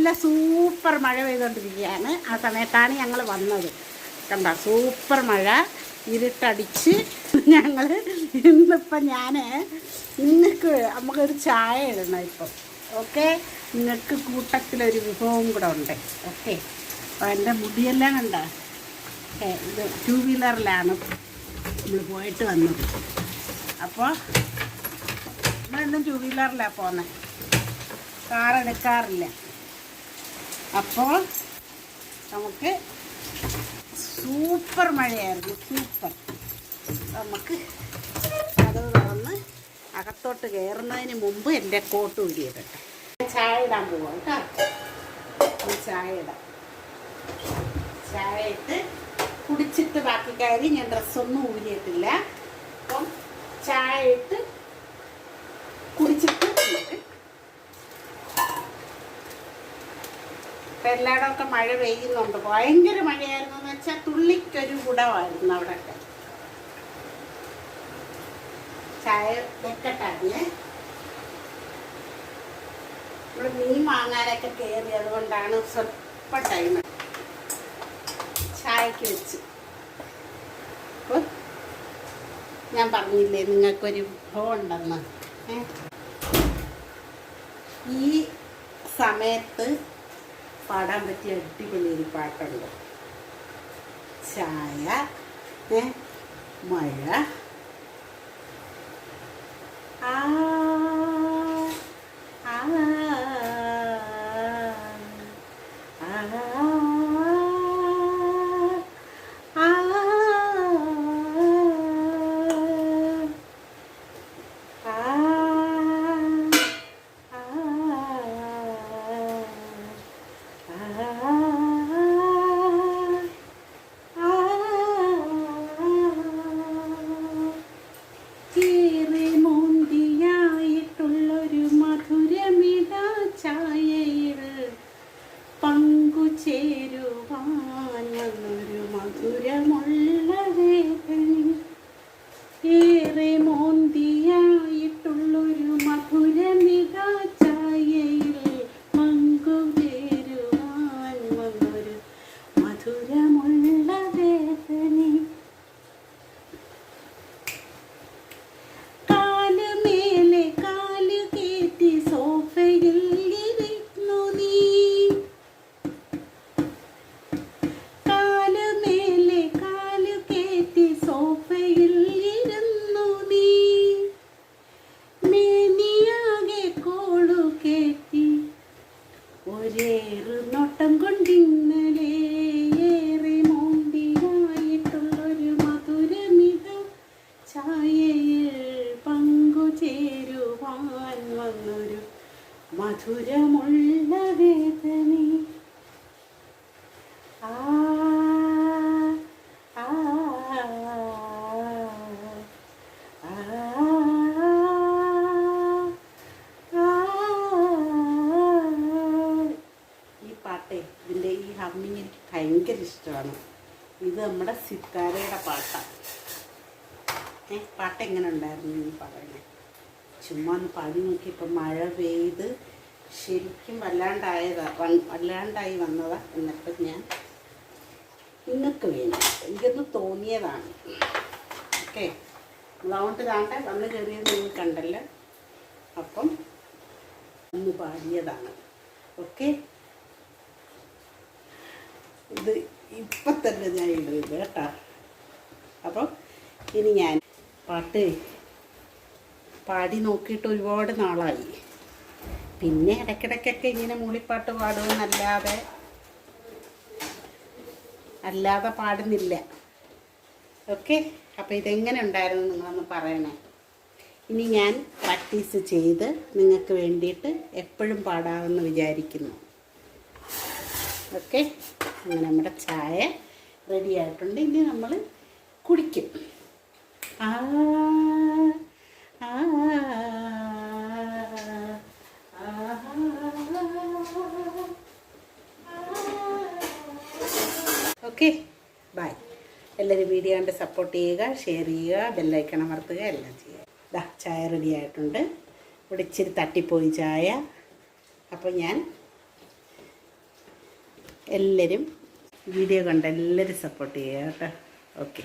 നല്ല സൂപ്പർ മഴ പെയ്തുകൊണ്ടിരിക്കുകയാണ്. ആ സമയത്താണ് ഞങ്ങൾ വന്നത്. കണ്ട സൂപ്പർ മഴ ഇരുട്ടടിച്ച് ഞങ്ങൾ ഇന്നിപ്പം ഞാൻ നിങ്ങൾക്ക് നമുക്കൊരു ചായ ഇടണം ഇപ്പം. ഓക്കെ, നിങ്ങൾക്ക് കൂട്ടത്തിലൊരു വിഭവം കൂടെ ഉണ്ട്. ഓക്കെ, അപ്പോൾ എൻ്റെ മുടിയെല്ലാം കണ്ട ഇത് 2 വീലറിലാണ് നമ്മൾ പോയിട്ട് വന്നത്. അപ്പോൾ നമ്മളെന്നും 2 വീലറിലാണ് പോകുന്നത്, കാറെടുക്കാറില്ല. അപ്പോൾ നമുക്ക് സൂപ്പർ മഴയായിരുന്നു, സൂപ്പർ. നമുക്ക് അത് തുറന്ന് അകത്തോട്ട് കയറുന്നതിന് മുമ്പ് എൻ്റെ കോട്ട് ഊരിയിടട്ടെ. ചായ ഇടാൻ പോവാം കേട്ടോ. ചായ ഇടാം. ചായ ഇട്ട് കുടിച്ചിട്ട് ബാക്കി കാര്യം ഞാൻ ഡ്രസ്സൊന്നും ഊരിയിട്ടില്ല. അപ്പം ചായ ഇട്ട് കുടിച്ചിട്ട് നമുക്ക് ഇപ്പം എല്ലായിടമൊക്കെ മഴ പെയ്യുന്നുണ്ട്. ഭയങ്കര മഴയായിരുന്നു എന്ന് വെച്ചാൽ തുള്ളിക്കൊരു കുടമായിരുന്നു അവിടെയൊക്കെ. ചായ വെക്കട്ടായിരുന്നേ. നമ്മൾ മീൻ വാങ്ങാനൊക്കെ കയറി, അതുകൊണ്ടാണ് സ്വല്പ ടൈം ചായക്ക് വെച്ച്. അപ്പോൾ ഞാൻ പറഞ്ഞില്ലേ നിങ്ങൾക്കൊരു വിഭവം ഉണ്ടെന്ന്. ഈ സമയത്ത് പാടാൻ പറ്റിയ അടിപൊളി ഒരു പാട്ടുണ്ട്. ചായ, മഴ, ആ മധുരമുള്ള വേദന. ഈ പാട്ടേ, ഇതിൻ്റെ ഈ ഹമ്മിങ് എനിക്ക് ഭയങ്കര ഇഷ്ടമാണ്. ഇത് നമ്മുടെ സിത്താരയുടെ പാട്ടാണ്. പാട്ട് എങ്ങനെ ഉണ്ടായിരുന്നു എന്ന് പറയണേ. ചുമ്മാ ഒന്ന് പാടി നോക്കി. ഇപ്പം മഴ പെയ്ത് ശരിക്കും വല്ലാണ്ടായി വന്നതാ. എന്നിട്ട് ഞാൻ നിങ്ങൾക്ക് വേണ്ടി എനിക്കൊന്ന് തോന്നിയതാണ്. ഓക്കെ, അതുകൊണ്ട് താണ്ടെ വന്ന് കയറിയത് നിങ്ങൾ കണ്ടല്ലോ. അപ്പം ഒന്ന് പാടിയതാണ്. ഓക്കെ, ഇത് ഇപ്പം തന്നെ ഞാൻ ഇടുന്നത് കേട്ടോ. അപ്പം ഇനി ഞാൻ പാട്ട് പാടി നോക്കിയിട്ട് ഒരുപാട് നാളായി. പിന്നെ ഇടയ്ക്കിടയ്ക്കൊക്കെ ഇങ്ങനെ മൂളിപ്പാട്ട് പാടുമെന്നല്ലാതെ പാടുന്നില്ല. ഓക്കെ, അപ്പോൾ ഇതെങ്ങനെ ഉണ്ടായിരുന്നു നിങ്ങളൊന്ന് പറയണേ. ഇനി ഞാൻ പ്രാക്ടീസ് ചെയ്ത് നിങ്ങൾക്ക് വേണ്ടിയിട്ട് എപ്പോഴും പാടാമെന്ന് വിചാരിക്കുന്നു. ഓക്കെ, അങ്ങനെ നമ്മുടെ ചായ റെഡി ആയിട്ടുണ്ട്. ഇനി നമ്മൾ കുടിക്കും. Okay, bye. എല്ലാവരും വീഡിയോ കണ്ട് സപ്പോർട്ട് ചെയ്യുക, ഷെയർ ചെയ്യുക, ബെല്ലൈക്കൺ അമർത്തുക, എല്ലാം ചെയ്യുക. ചായ റെഡി ആയിട്ടുണ്ട്. ഇവിടെ ഇച്ചിരി തട്ടിപ്പോയി ചായ. അപ്പോൾ ഞാൻ എല്ലാവരും വീഡിയോ കണ്ട് എല്ലാവരും സപ്പോർട്ട് ചെയ്യുക കേട്ടോ. ഓക്കെ.